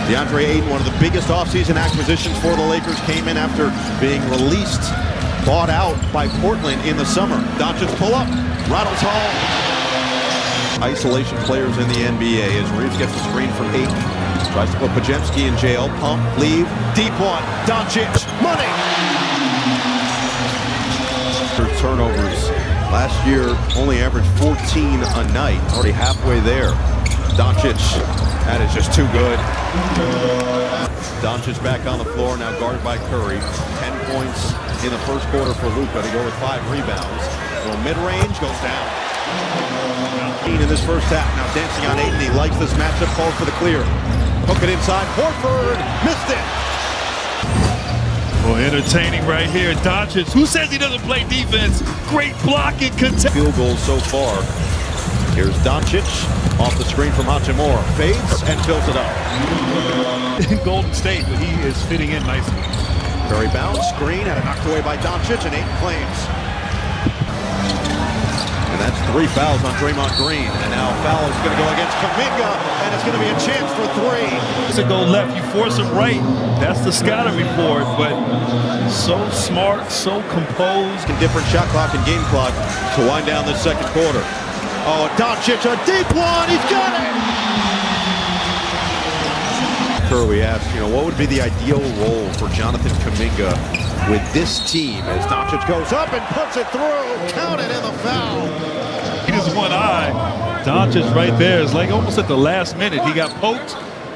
DeAndre Ayton, one of the biggest offseason acquisitions for the Lakers, came in after being released, bought out by Portland in the summer. Doncic pull up, rattles home. Isolation players in the NBA as Reaves gets the screen from Ayton. Tries to put Pajemski in jail, pump, leave, deep one, Doncic, money! Turnovers. Last year, only averaged 14 a night, already halfway there. Doncic, that is just too good. Doncic back on the floor, now guarded by Curry. 10 points in the first quarter for Luka to go with 5 rebounds. Go mid-range, goes down. In this first half, now dancing on Ayton. He likes this matchup, calls for the clear. Hook it inside, Horford, missed it. Well, entertaining right here. Doncic, who says he doesn't play defense? Great blocking. Field goals so far. Here's Doncic off the screen from Hachimura. Fades and fills it up. In Golden State, but he is fitting in nicely. Very bounce, screen, had it knocked away by Doncic, and Ayton claims. And that's 3 fouls on Draymond Green. And now a foul is going to go against Kuminga, and it's going to be a chance for 3. To go left, you force him right. That's the scouting report, but so smart, so composed. In different shot clock and game clock to wind down this second quarter. Oh, Doncic, a deep one, he's got it! We asked, what would be the ideal role for Jonathan Kuminga with this team as Doncic goes up and puts it through, counted in the foul. He just one eye. Doncic right there is like almost at the last minute. He got poked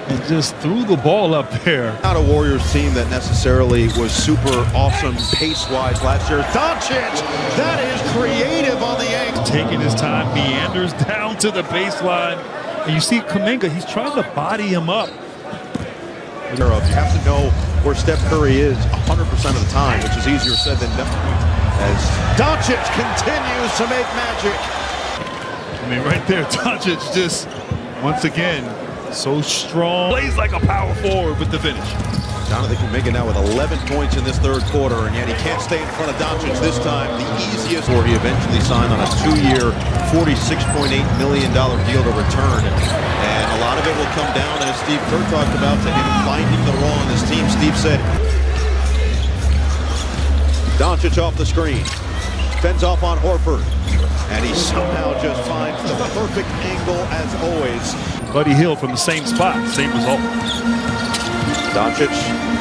and just threw the ball up there. Not a Warriors team that necessarily was super awesome pace-wise last year. Doncic, that is creative on the angle. Taking his time, meanders down to the baseline. And you see Kuminga, he's trying to body him up. You have to know where Steph Curry is 100% of the time, which is easier said than done. As Doncic continues to make magic. I mean, right there, Doncic just, once again, so strong. Plays like a power forward with the finish. Jonathan Kuminga now with 11 points in this third quarter, and yet he can't stay in front of Doncic this time. The easiest, where he eventually signed on a 2-year, $46.8 million deal to return. And a lot of it will come down, as Steve Kerr talked about, to him finding the role on this team. Steve said, Doncic off the screen, fends off on Horford, and he somehow just finds the perfect angle as always. Buddy Hield from the same spot, same result. Doncic,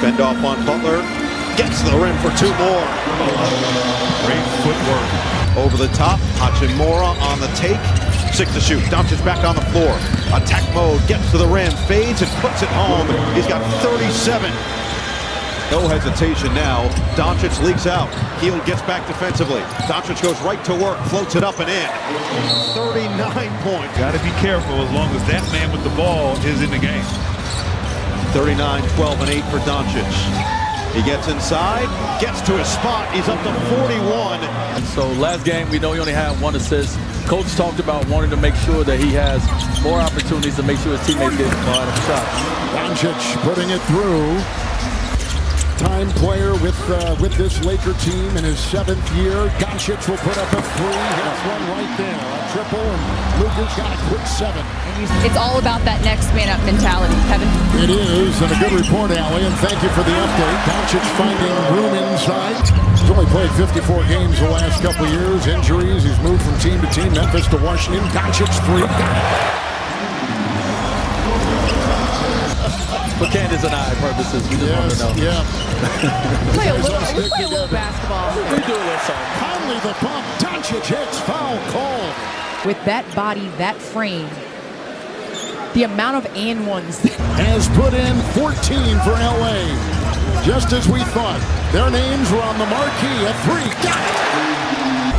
fend off on Butler, gets to the rim for 2 more. Great footwork. Over the top, Hachimura on the take, 6 to shoot. Doncic back on the floor. Attack mode, gets to the rim, fades and puts it home. He's got 37. No hesitation now. Doncic leaks out. Hield gets back defensively. Doncic goes right to work, floats it up and in. 39 points. Got to be careful as long as that man with the ball is in the game. 39, 12, and 8 for Doncic. He gets inside, gets to his spot. He's up to 41. So last game, we know he only had 1 assist. Coach talked about wanting to make sure that he has more opportunities to make sure his teammates get a shot. Doncic putting it through. Time player with this Laker team in his 7th year. Doncic will put up a 3. Hits one right there. A triple, and Luka's got a quick 7. It's all about that next man up mentality, Kevin. It is, and a good report, Allie, and thank you for the update. Doncic finding room inside. He's only played 54 games the last couple of years. Injuries, he's moved from team to team. Memphis to Washington. Doncic 3. For Candace and I purposes, we just want to know. Yeah. Play a little basketball. We do a little something. Conley the pump. Doncic hits, foul call. With that body, that frame, the amount of and ones. Has put in 14 for LA. Just as we thought. Their names were on the marquee. A 3. Got it.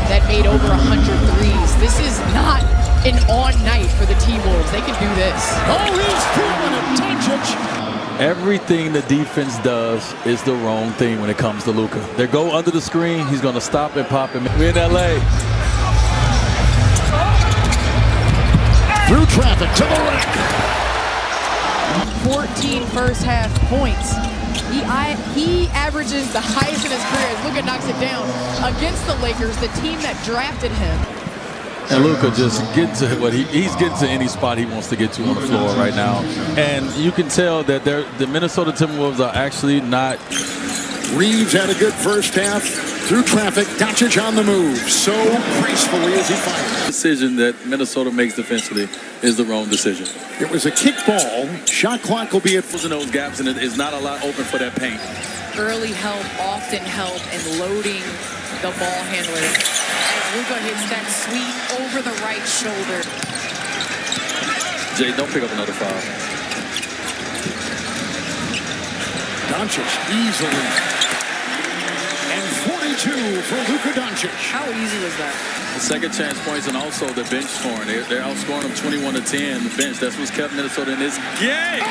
That made over 100 threes. This is not an on night for the T-Wolves. They can do this. Oh, he's feeling it. Doncic. Everything the defense does is the wrong thing when it comes to Luka. They go under the screen, he's going to stop and pop him. We're in LA. Through traffic to the rack. 14 first half points. He averages the highest in his career as Luka knocks it down against the Lakers, the team that drafted him. And Luka just getting to what he's getting to any spot he wants to get to on the floor right now. And you can tell that the Minnesota Timberwolves are actually not. Reaves had a good first half through traffic. Doncic on the move so gracefully as he fires. The decision that Minnesota makes defensively is the wrong decision. It was a kick ball. Shot clock will be at In those gaps, and it is not a lot open for that paint. Early help, often help, and loading the ball handler. As Luka hits that sweep over the right shoulder. Jay, don't pick up another foul. Doncic easily. And 42 for Luka Doncic. How easy was that? The second chance points and also the bench scoring. They're outscoring them 21-10. The bench, that's what's kept Minnesota in this game.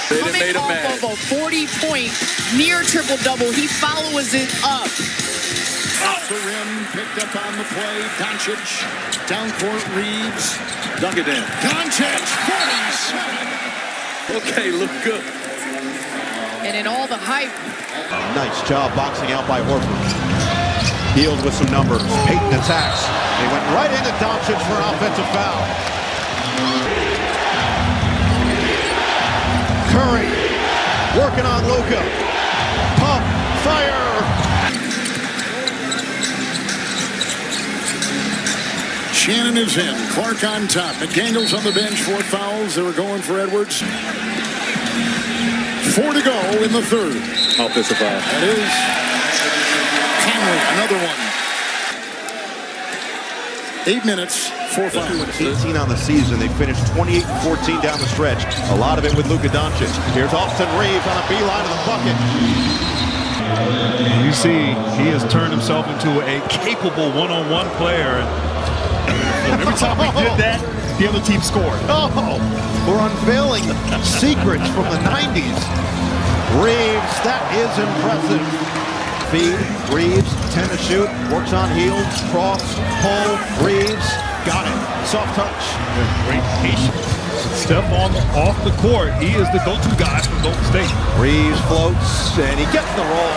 Coming off of a 40-point near triple-double, he follows it up. Off the rim, picked up on the play. Doncic, down court, Reaves. Dunk it in. Doncic, 47. Okay, look good. And in all the hype. Nice job boxing out by Horford. Healed with some numbers. Ayton attacks. They went right into Doncic for an offensive foul. Curry working on Luka. Pump, fire. Shannon is in. Clark on top. McDaniels on the bench. 4 fouls. They were going for Edwards. 4 to go in the third. Offensive foul. That is Conley, another one. 8 minutes, 4 fouls. 18 on the season. They finished 28-14 down the stretch. A lot of it with Luka Doncic. Here's Austin Reaves on a beeline to the bucket. You see, he has turned himself into a capable one-on-one player. And every time we did that, the other team scored. Oh, we're unveiling secrets from the 90s. Reaves, that is impressive. Feed, Reaves, 10 to shoot, works on heels, cross, pull, Reaves, got it. Soft touch. Great patience. Step off the court. He is the go-to guy from Golden State. Reaves floats, and he gets the roll.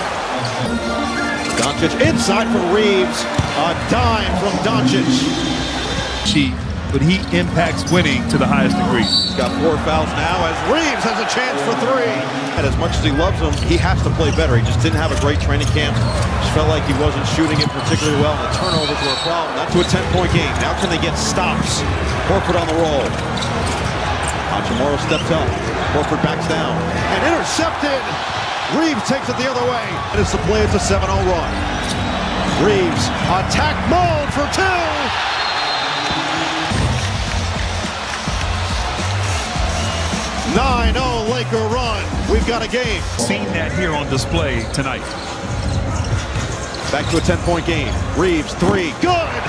Doncic inside for Reaves. A dime from Doncic. But he impacts winning to the highest degree. He's got 4 fouls now as Reaves has a chance for 3. And as much as he loves him, he has to play better. He just didn't have a great training camp. Just felt like he wasn't shooting it particularly well. And the turnovers were a problem. Not to a 10-point game. Now can they get stops? Horford on the roll. Hachimura steps up. Horford backs down. And intercepted. Reaves takes it the other way. And it's the play. It's a 7-0 run. Reaves, attack mode for 2. Laker run. We've got a game. Seen that here on display tonight. Back to a 10-point game. Reaves, 3. Good.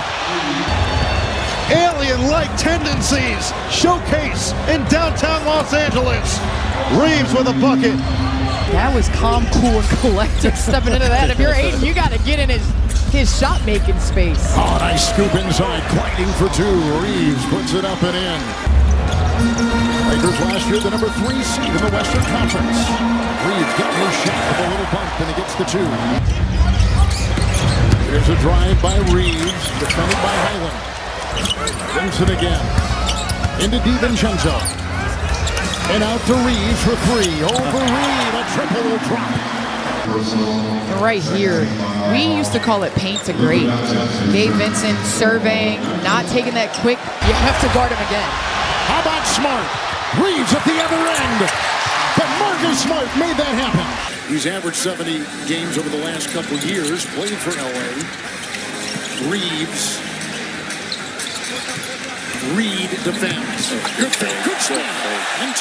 Alien-like tendencies showcase in downtown Los Angeles. Reaves with a bucket. That was calm, cool, and collected stepping into that. If you're Ayton, you got to get in his shot-making space. Oh, nice scoop inside. Gliding for 2. Reaves puts it up and in. Lakers last year the number 3 seed in the Western Conference. Reaves getting his shot with a little bump, and he gets the 2. Here's a drive by Reaves, defended by Highland. Vincent again. Into DiVincenzo. And out to Reaves for 3. Over Reed, a triple will drop. Right here, we used to call it paint to grade. Gabe Vincent surveying, not taking that quick. You have to guard him again. How about Smart? Reaves at the other end. But Marcus Smart made that happen. He's averaged 70 games over the last couple years. Played for LA. Reaves. Reed defends. Good thing. Good stuff. And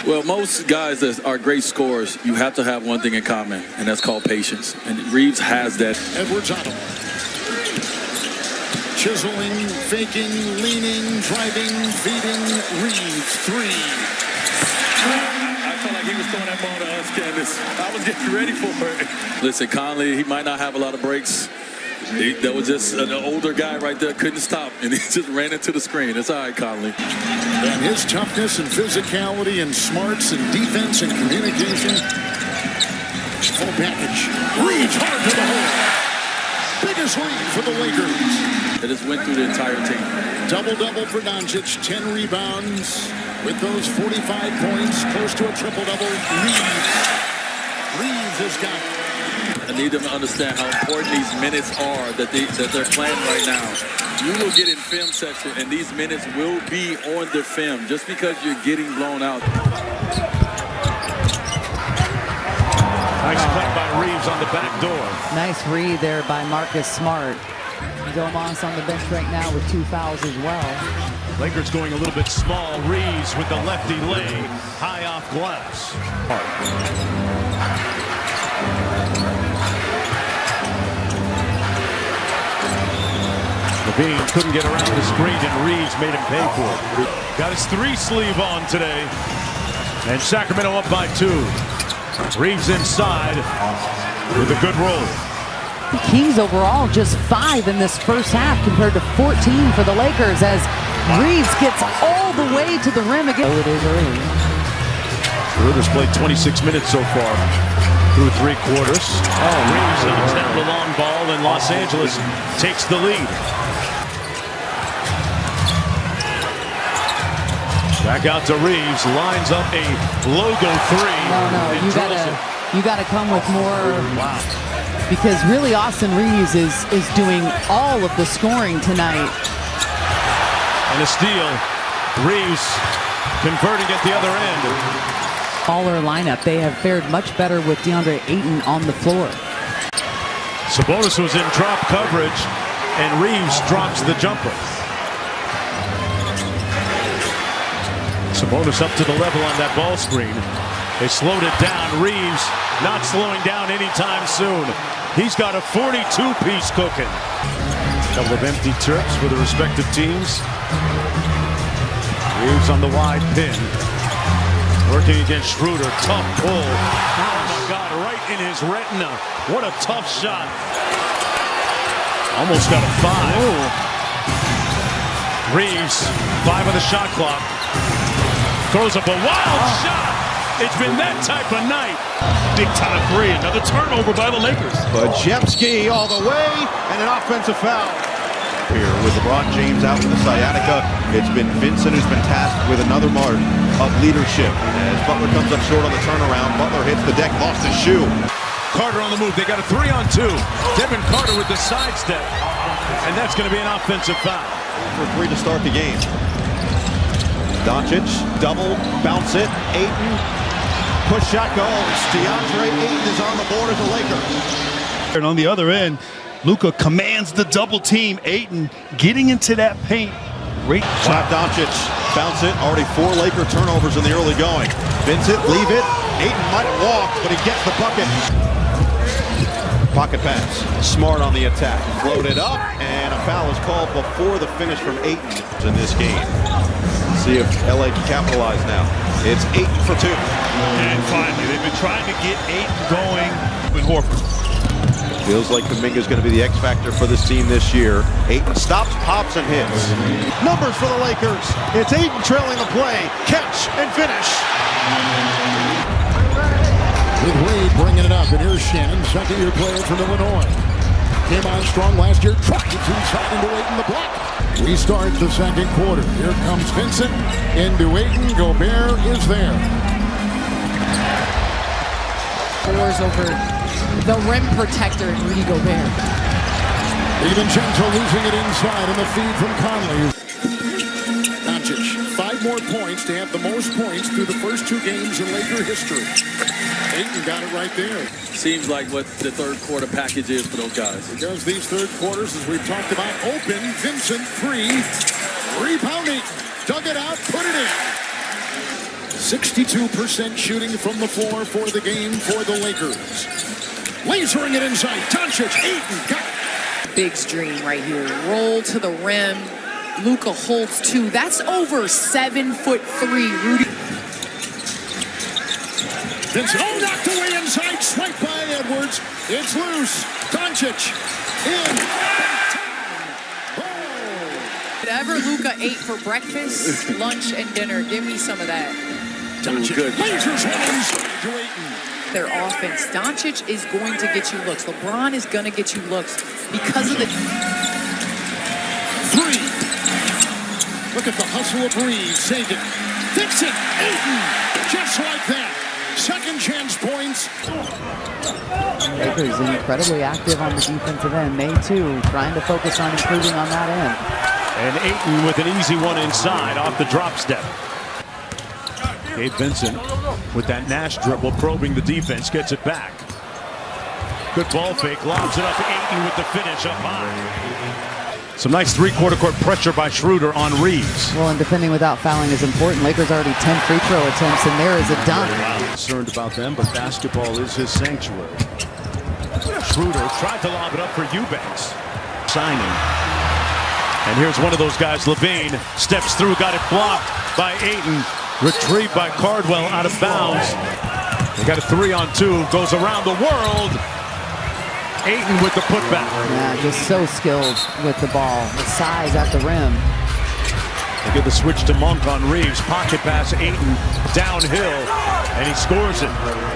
2. Well, most guys that are great scorers, you have to have one thing in common, and that's called patience. And Reaves has that. Edwards on him. Chiseling, faking, leaning, driving, feeding, Reaves, 3. I felt like he was throwing that ball to us, Candace. I was getting ready for it. Listen, Conley, he might not have a lot of breaks. That was just an older guy right there, couldn't stop, and he just ran into the screen. It's all right, Conley. And his toughness and physicality and smarts and defense and communication. Full package. Reaves hard to the hole. Biggest lead for the Lakers. They just went through the entire team. Double-double for Doncic. 10 rebounds. With those 45 points, close to a triple-double. Reaves has got it. I need them to understand how important these minutes are that they're playing right now. You will get in film section, and these minutes will be on the film just because you're getting blown out. Nice cut by Reaves on the back door. Nice read there by Marcus Smart. Domas on the bench right now with 2 fouls as well. Lakers going a little bit small. Reaves with the lefty lay, high off glass. Levine couldn't get around the screen, and Reaves made him pay for it. Got his 3-sleeve on today, and Sacramento up by 2. Reaves inside with a good roll. The Kings overall just 5 in this first half compared to 14 for the Lakers as Reaves gets all the way to the rim again. Oh, it is early. Schroeder's played 26 minutes so far through 3 quarters. Reaves knocks down the long ball, and Los Angeles takes the lead. Back out to Reaves, lines up a logo 3. No, you gotta come with more. Wow. Because really Austin Reaves is doing all of the scoring tonight. And a steal. Reaves converting at the other end. Baller lineup. They have fared much better with DeAndre Ayton on the floor. Sabonis was in drop coverage, and Reaves drops the jumper. Sabonis up to the level on that ball screen. They slowed it down. Reaves not slowing down anytime soon. He's got a 42-piece cooking. Couple of empty trips for the respective teams. Reaves on the wide pin. Working against Schroeder. Tough pull. Oh my God, right in his retina. What a tough shot. Almost got a 5. Reaves, 5 on the shot clock. Throws up a wild shot. It's been that type of night. Big time 3. Another turnover by the Lakers. Podziemski all the way, and an offensive foul. Here with LeBron James out with the sciatica, it's been Vincent who's been tasked with another mark of leadership. As Butler comes up short on the turnaround, Butler hits the deck, lost his shoe. Carter on the move. They got a 3-on-2. Devin Carter with the sidestep, and that's going to be an offensive foul. For 3 to start the game. Doncic, double, bounce it, Ayton, push shot goes. DeAndre Ayton is on the board as a Laker. And on the other end, Luka commands the double team. Ayton getting into that paint. Great Shot Doncic, bounce it, already 4 Laker turnovers in the early going. Vincent, leave it. Ayton might have walked, but he gets the bucket. Pocket pass, Smart on the attack. Floated up, and a foul is called before the finish from Ayton in this game. See if LA can capitalize now. It's Ayton for 2. And finally, they've been trying to get Ayton going with Horford. Feels like Kuminga's going to be the X factor for this team this year. Ayton stops, pops, and hits. Numbers for the Lakers. It's Ayton trailing the play. Catch and finish. With Wade bringing it up, and here's Shannon, second-year player from Illinois. Came on strong last year, trucked it inside into Ayton the block. We start the second quarter. Here comes Vincent into Ayton. Gobert is there. Scores over the rim protector, Rudy Gobert. DiVincenzo losing it inside, and the feed from Conley. Doncic, 5 more points to have the most points through the first 2 games in Laker history. Ayton got it right there. Seems like what the third quarter package is for those guys. Because these third quarters, as we've talked about, open. Vincent, 3. Rebound Ayton. Dug it out, put it in. 62% shooting from the floor for the game for the Lakers. Lasering it inside. Doncic, Ayton, got it. Big stream right here. Roll to the rim. Luka holds 2. That's over 7'3", Rudy. Vincent, knocked away inside, swiped by Edwards. It's loose. Doncic in. Whatever Luka ate for breakfast, lunch, and dinner, give me some of that. Doncic lasers one inside to Ayton. their offense. Doncic is going to get you looks. LeBron is going to get you looks because of the... Three. Look at the hustle of Reaves. Save it. Fix it. Ayton. Just like that. Second chance points. Lakers incredibly active on the defensive end. They too trying to focus on improving on that end. And Ayton with an easy one inside off the drop step. Gabe Vincent with that Nash dribble probing the defense, gets it back. Good ball fake, lobs it up. Ayton with the finish up high. Some nice three-quarter court pressure by Schroeder on Reaves. Well, and defending without fouling is important. Lakers already 10 free throw attempts, and there is a dunk. Concerned about them, but basketball is his sanctuary. Schroeder tried to lob it up for Eubanks. Signing. And here's one of those guys, Levine, steps through, got it blocked by Ayton. Retrieved by Cardwell out of bounds. They got a 3-on-2, goes around the world. Ayton with the putback. Yeah, just so skilled with the ball. The size at the rim. They get the switch to Monk on Reaves. Pocket pass, Ayton downhill, and he scores it.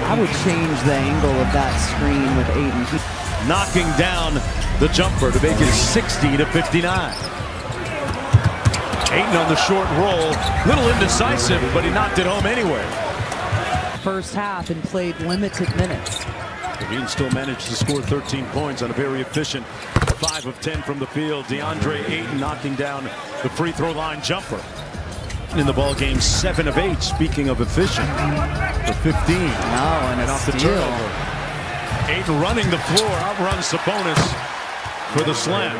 I would change the angle of that screen with Ayton. Knocking down the jumper to make it 60-59. Ayton on the short roll, little indecisive, but he knocked it home anyway. First half and played limited minutes. Levine still managed to score 13 points on a very efficient 5 of 10 from the field. DeAndre Ayton knocking down the free throw line jumper. In the ball game, 7 of 8. Speaking of efficient, for 15. And off the turnover. Ayton running the floor, outruns Sabonis for the slam.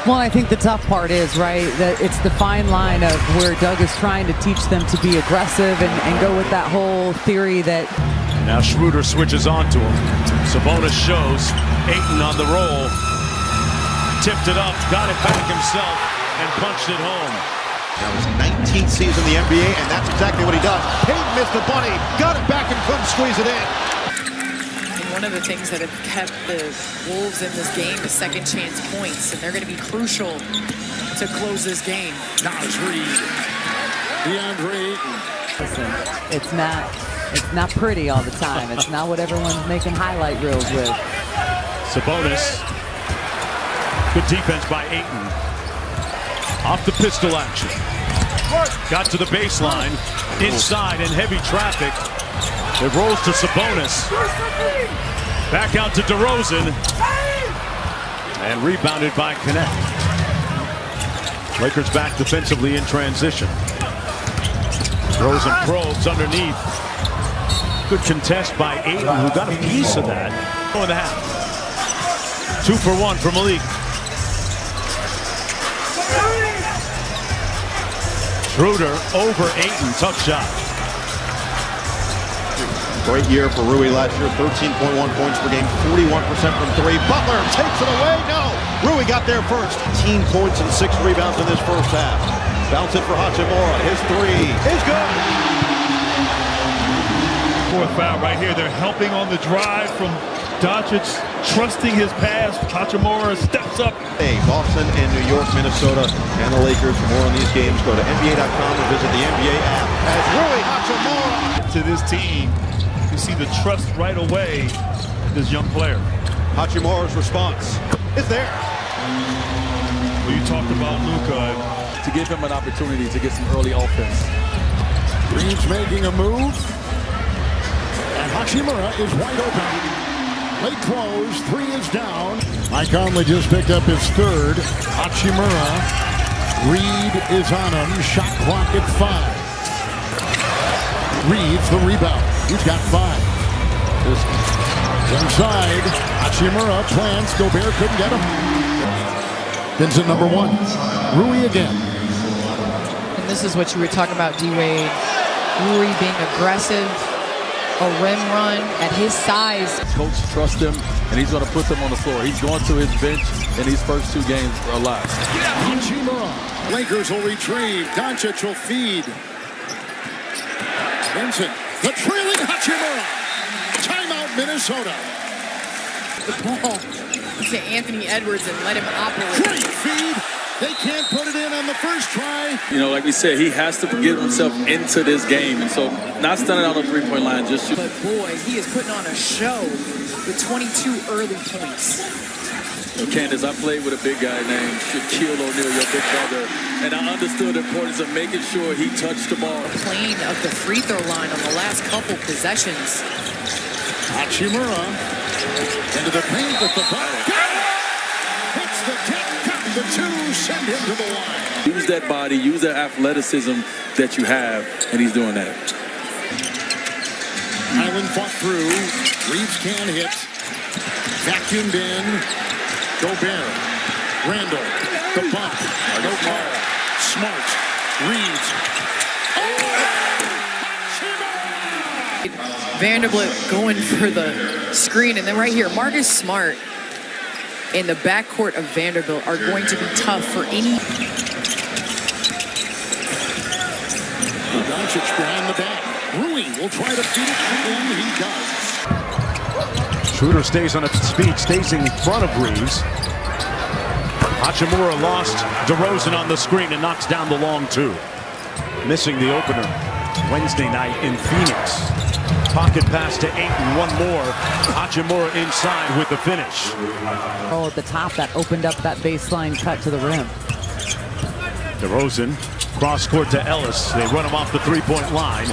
Well, I think the tough part is, right, that it's the fine line of where Doug is trying to teach them to be aggressive and go with that whole theory that... Now Schroeder switches on to him. Sabonis shows. Ayton on the roll. Tipped it up, got it back himself, and punched it home. That was 19th season in the NBA, and that's exactly what he does. Payton missed the bunny, got it back and couldn't squeeze it in. One of the things that have kept the Wolves in this game is second chance points, and they're going to be crucial to close this game. Now it's Reed. DeAndre Ayton. Listen, it's not pretty all the time. It's not what everyone's making highlight reels with. Sabonis. Good defense by Ayton. Off the pistol action. Got to the baseline. Inside in heavy traffic. It rolls to Sabonis. Back out to DeRozan. And rebounded by Knecht. Lakers back defensively in transition. DeRozan probes underneath. Good contest by Ayton, who got a piece of that. 1.5. 2 for 1 for Malik. Schroeder over Ayton. Tough shot. Great year for Rui last year, 13.1 points per game, 41% from 3. Butler takes it away. No, Rui got there first. 18 points and 6 rebounds in this first half. Bounce it for Hachimura. His 3 is good. Fourth foul right here. They're helping on the drive from Doncic, trusting his pass. Hachimura steps up. Hey, Boston and New York, Minnesota, and the Lakers. For more on these games, go to NBA.com or visit the NBA app. As Rui Hachimura to this team, you see the trust right away in this young player. Hachimura's response is there. Well, you talked about Luka. To give him an opportunity to get some early offense. Reaves making a move. And Hachimura is wide open. Late close, 3 is down. Mike Conley just picked up his 3rd. Hachimura. Reed is on him. Shot clock at 5. Reaves the rebound. He's got 5. Inside. Hachimura plants. Gobert couldn't get him. Vincent number 1. Rui again. And this is what you were talking about, D-Wade. Rui being aggressive. A rim run at his size. Coach trusts him, and he's going to put them on the floor. He's going to his bench in these first 2 games a lot. Hachimura. Lakers will retrieve. Doncic will feed. Vincent. The trailing Hachimura. Timeout, Minnesota. The ball to Anthony Edwards and let him operate. Great feed. They can't put it in on the the first try. You know, like we said, he has to get himself into this game. And so not standing out on the three-point line, just shoot. But boy, he is putting on a show with 22 early points. You know, Candace, I played with a big guy named Shaquille O'Neal, your big brother, and I understood the importance of making sure he touched the ball. Playing of the free throw line on the last couple possessions. Hachimura into the paint with the ball. Hits the tip, got the two, send him to the line. Use that body, use that athleticism that you have, and he's doing that. Highland fought through. Reaves can hit. Vacuumed in. Gobert. Randall. The bump. No call. Smart. Reaves. Vanderbilt going for the screen. And then right here, Marcus Smart in the backcourt of Vanderbilt are going to be tough for any. Doncic behind the back. Rui will try to beat it, and he does. Schroeder stays on its feet, stays in front of Reaves. Hachimura lost DeRozan on the screen and knocks down the long two. Missing the opener Wednesday night in Phoenix. Pocket pass to Ayton, one more. Hachimura inside with the finish. Oh, at the top, that opened up that baseline cut to the rim. DeRozan, cross court to Ellis. They run him off the three-point line.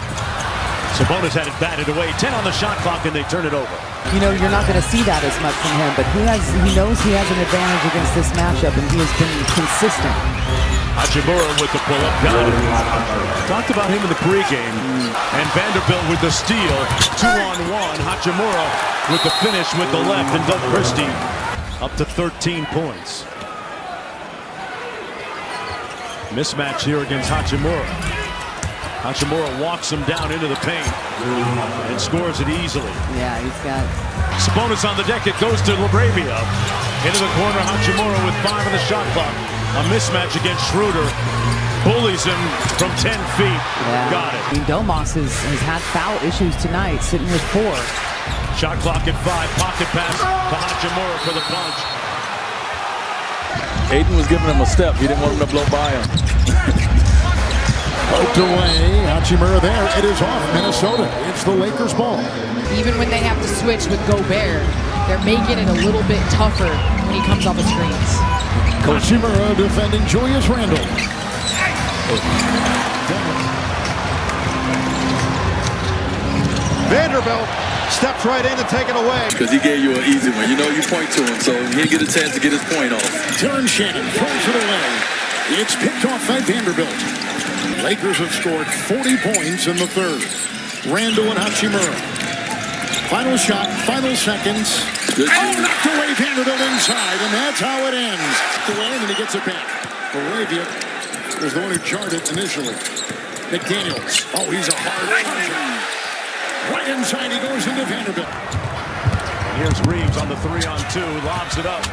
Sabonis had it batted away. 10 on the shot clock, and they turn it over. You know, you're not going to see that as much from him, but he knows he has an advantage against this matchup, and he has been consistent. Hachimura with the pull-up, got it. Talked about him in the pregame. And Vanderbilt with the steal. 2-on-1. Hachimura with the finish with the left, and Doug Christie up to 13 points. Mismatch here against Hachimura. Hachimura walks him down into the paint and scores it easily. Yeah, he's got... Sabonis on the deck. It goes to LaRavia. Into the corner, Hachimura with 5 on the shot clock. A mismatch against Schroeder. Bullies him from 10 feet. Yeah. Got it. I mean, Domas has had foul issues tonight, sitting with 4. Shot clock at 5. Pocket pass to Hachimura for the punch. Ayton was giving him a step. He didn't want him to blow by him. Poked away. Hachimura there. It is off Minnesota. It's the Lakers ball. Even when they have to switch with Gobert, they're making it a little bit tougher when he comes off the screens. Hachimura defending Julius Randle. Vanderbilt steps right in to take it away. Because he gave you an easy one. You know, you point to him, so he didn't get a chance to get his point off. Terrence Shannon throws it away. It's picked off by Vanderbilt. Lakers have scored 40 points in the third. Randall and Hachimura. Final shot, final seconds. Good knocked away Vanderbilt inside, and that's how it ends. Knocked away, and then he gets it back. LaRavia was the one who jarred it initially. McDaniels. Oh, he's a hard puncher. Right inside, he goes into Vanderbilt. And here's Reaves on the 3-on-2. Lobs it up.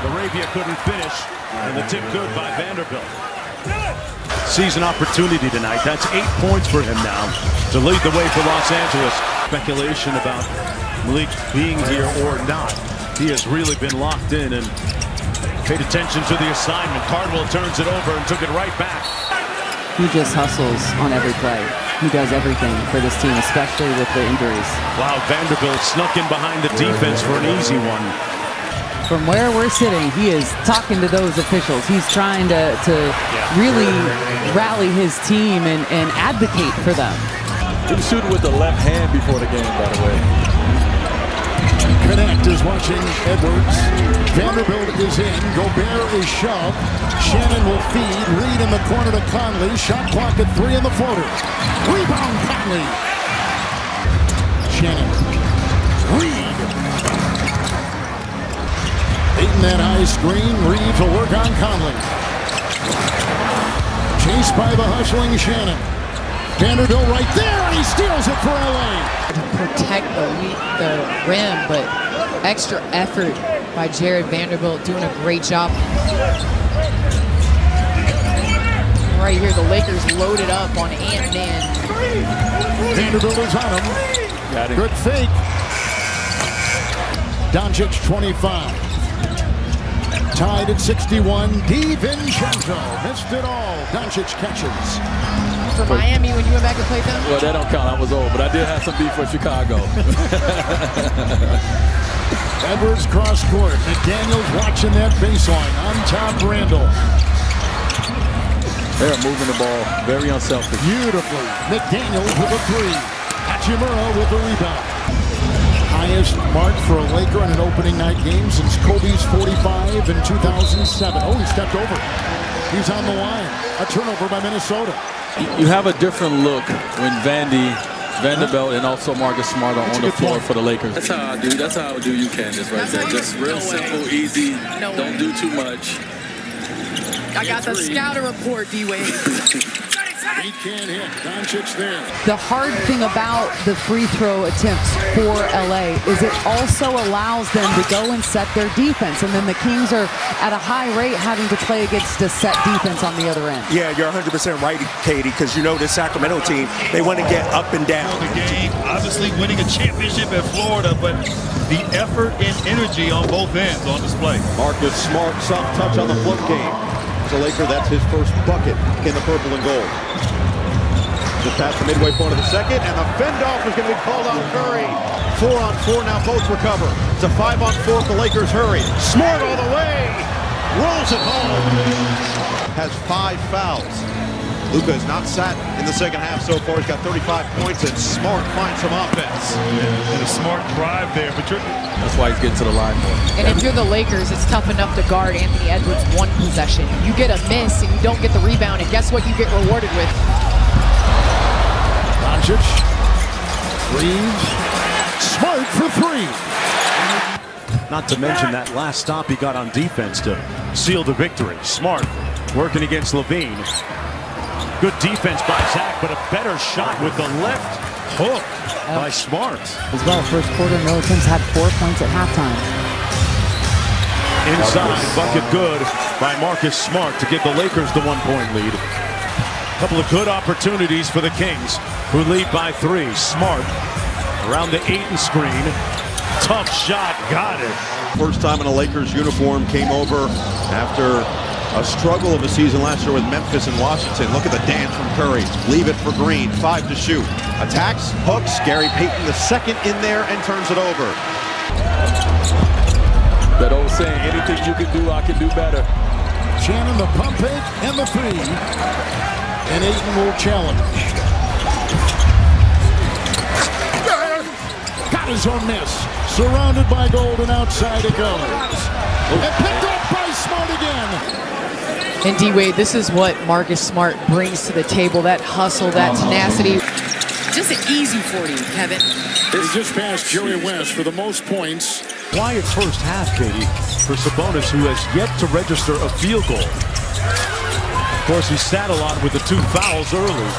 LaRavia couldn't finish, and the tip good by Vanderbilt. Season opportunity tonight. That's 8 points for him now to lead the way for Los Angeles. Speculation about Malik being here or not. He has really been locked in and paid attention to the assignment. Cardwell turns it over and took it right back. He just hustles on every play. He does everything for this team, especially with the injuries. Wow, Vanderbilt snuck in behind the defense for an easy one. From where we're sitting, he is talking to those officials. He's trying to really rally his team and advocate for them. He was shooting with the left hand before the game, by the way. Knecht is watching Edwards. Vanderbilt is in. Gobert is shoved. Shannon will feed. Reed in the corner to Conley. Shot clock at 3 on the floater. Rebound Conley. Shannon. Reed. Beating that high screen. Reed to work on Conley. Chased by the hustling Shannon. Vanderbilt right there, and he steals it for LA. Protect the rim, but extra effort by Jared Vanderbilt, doing a great job. Right here, the Lakers loaded up on Ant-Man. Vanderbilt is on him. Got him. Good fake. Doncic 25. Tied at 61. Gabe Vincent. DiVincenzo missed it all. Doncic catches. For Miami, when you went back and played them? Well, that don't count. I was old, but I did have some beef for Chicago. Edwards cross court. McDaniels watching that baseline. On top, Randall. They're moving the ball very unselfish. Beautifully. McDaniels with a three. Hachimura with the rebound. Highest mark for a Laker in an opening night game since Kobe's 45 in 2007. Oh, he stepped over. He's on the line. A turnover by Minnesota. You have a different look when Vanderbilt and also Marcus Smart are on the floor for the Lakers. That's how I do. That's how I would do you, Candace, right there. Just real simple, easy. Don't do too much. I got the scouter report, D-Wade. He can't hit. Doncic there. The hard thing about the free throw attempts for LA is it also allows them to go and set their defense. And then the Kings are at a high rate having to play against a set defense on the other end. Yeah, you're 100% right, Katie, because you know the Sacramento team, they want to get up and down. The game, obviously winning a championship at Florida, but the effort and energy on both ends on display. Marcus Smart, soft touch on the flip game. As a Laker, that's his first bucket in the purple and gold. Just past the midway point of the second, and the fend-off is going to be called on Curry. 4-on-4 now, both recover. It's a 5-on-4 if the Lakers hurry. Smart all the way, rolls it home. Has 5 fouls. Luka has not sat in the second half so far. He's got 35 points, and Smart finds some offense. And a smart drive there, but That's why he's getting to the line more. And if you're the Lakers, it's tough enough to guard Anthony Edwards one possession. You get a miss and you don't get the rebound, and guess what you get rewarded with? Doncic. Reaves. Smart for three. Not to mention that last stop he got on defense to seal the victory. Smart working against Levine. Good defense by Zach, but a better shot with the left hook by Smart. As well, first quarter, Militants had 4 points at halftime. Inside, bucket good by Marcus Smart to give the Lakers the 1-point lead. A couple of good opportunities for the Kings, who lead by 3. Smart around the Ayton screen. Tough shot, got it. First time in a Lakers uniform, came over after a struggle of a season last year with Memphis and Washington. Look at the dance from Curry. Leave it for Green. 5 to shoot. Attacks, hooks. Gary Payton the second in there and turns it over. That old saying, anything you can do, I can do better. Shannon the pump fake and the three. And Ayton will challenge. Got his own miss. Surrounded by gold and outside it goes. And picked up by Smart again. And D-Wade, this is what Marcus Smart brings to the table. That hustle, that tenacity. Just an easy 40, Kevin. He just passed Jerry West for the most points. Quiet first half, Katie, for Sabonis, who has yet to register a field goal. Of course, he sat a lot with the 2 fouls early.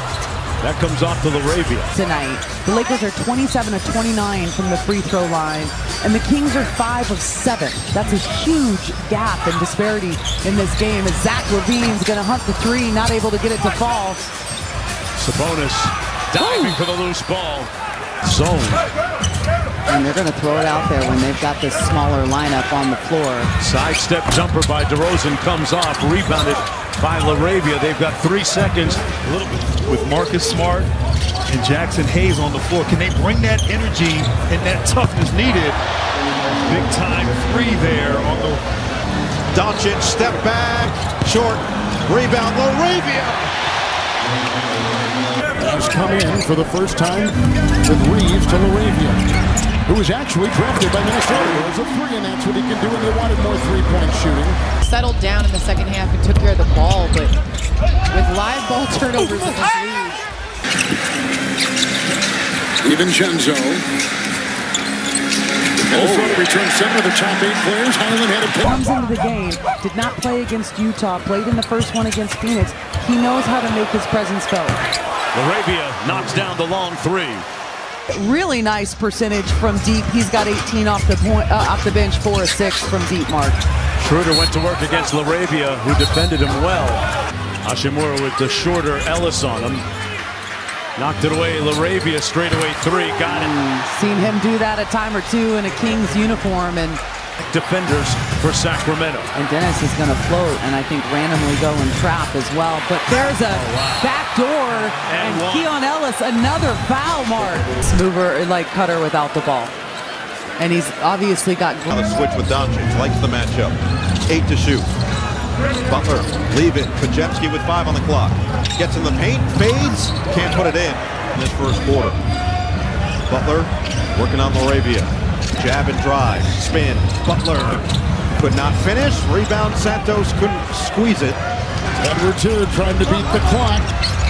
That comes off to LaRavia. Tonight, the Lakers are 27 of 29 from the free throw line, and the Kings are 5 of 7. That's a huge gap and disparity in this game as Zach LaVine's going to hunt the 3, not able to get it to fall. Sabonis diving for the loose ball. Zone. And they're going to throw it out there when they've got this smaller lineup on the floor. Sidestep jumper by DeRozan comes off, rebounded by LaRavia. They've got 3 seconds. a little bit with Marcus Smart and Jaxson Hayes on the floor. Can they bring that energy and that toughness needed? Big time 3 there on the Doncic, step back, short, rebound, LaRavia. Has come in for the first time with Reaves to LaRavia, who was actually drafted by Minnesota as a 3, and that's what he can do, and they wanted more 3-point shooting. Settled down in the second half and took care of the ball, but with live ball turnovers in this league. DiVincenzo. Minnesota returns 7 of the top 8 players. Highland had a pick. Comes into the game, did not play against Utah, played in the first one against Phoenix. He knows how to make his presence felt. LaRavia knocks down the long 3. Really nice percentage from deep. He's got 18 off the bench, 4 of 6 from deep, Mark. Schroeder went to work against LaRavia, who defended him well. Hachimura with the shorter Ellis on him. Knocked it away. LaRavia straightaway 3. Got it. Seen him do that a time or two in a Kings uniform, and defenders for Sacramento. And Dennis is going to float and I think randomly go and trap as well. But there's a backdoor and Keon Ellis, another foul mark. Mover like cutter without the ball. And he's obviously got... Now the switch with Doncic, likes the matchup. 8 to shoot. Butler, leave it. Pajemski with 5 on the clock. Gets in the paint, fades, can't put it in this first quarter. Butler working on LaRavia. Jab and drive, spin. Butler could not finish. Rebound, Santos couldn't squeeze it. Edwards here trying to beat the clock.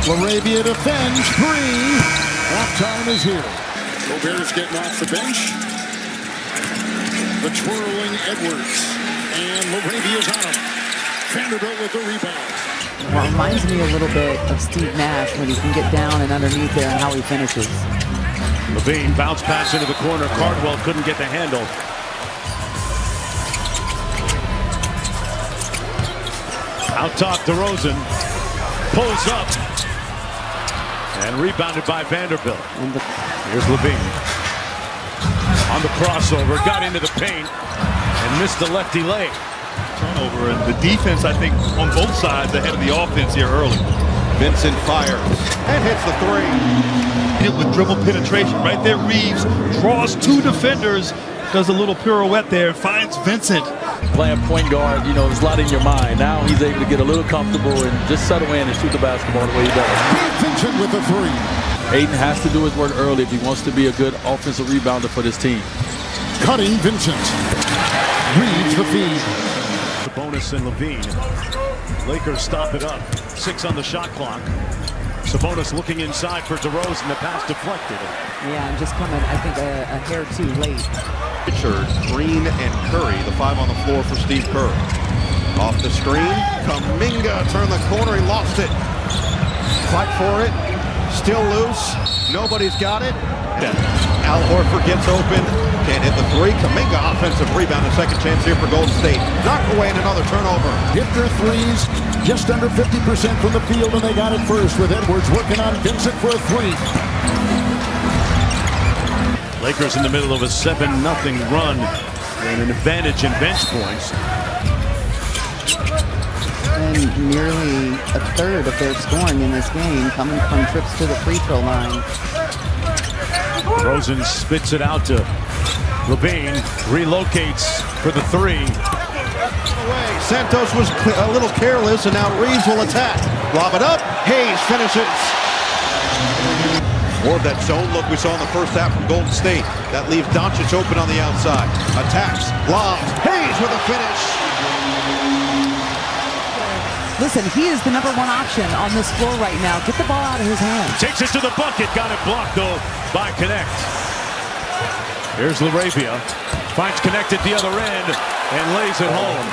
LaRavia defends. 3. Halftime is here. Gobert's getting off the bench. The twirling Edwards. And LaRavia's on him. Vanderbilt with the rebound. Well, reminds me a little bit of Steve Nash when he can get down and underneath there and how he finishes. Levine bounce pass into the corner. Cardwell couldn't get the handle. Out top, DeRozan pulls up and rebounded by Vanderbilt. Here's Levine on the crossover, got into the paint and missed the lefty leg. Turnover, and the defense, I think, on both sides ahead of the offense here early. Vincent fires and hits the 3. Hit with dribble penetration right there. Reaves draws 2 defenders, does a little pirouette there, finds Vincent. Playing point guard, you know, there's a lot in your mind. Now he's able to get a little comfortable and just settle in and shoot the basketball the way he does. Gabe Vincent with the 3. Ayton has to do his work early if he wants to be a good offensive rebounder for this team. Cutting Vincent. Reaves the feed. Sabonis and Levine. Lakers stop it up. 6 on the shot clock. Sabonis looking inside for DeRozan. The pass deflected. Yeah, and just coming, I think, a hair too late. Richard, Green, and Curry, the 5 on the floor for Steve Kerr. Off the screen, Kuminga turned the corner, he lost it. Fight for it, still loose, nobody's got it. Al Horford gets open, can't hit the 3. Kuminga offensive rebound, a second chance here for Golden State. Knock away and another turnover. Hit their 3s, just under 50% from the field, and they got it first with Edwards working on Vincent for a 3. Lakers in the middle of a 7-0 run and an advantage in bench points. And nearly a third of their scoring in this game coming from trips to the free throw line. Rosen spits it out to Levine, relocates for the 3. Away. Santos was a little careless, and now Reaves will attack. Lob it up, Hayes finishes. More of that zone look we saw in the first half from Golden State. That leaves Doncic open on the outside. Attacks, lobs, Hayes with a finish. Listen, he is the #1 option on this floor right now. Get the ball out of his hands. Takes it to the bucket. Got it blocked, though, by Knecht. Here's LaRavia. Finds Knecht at the other end and lays it home.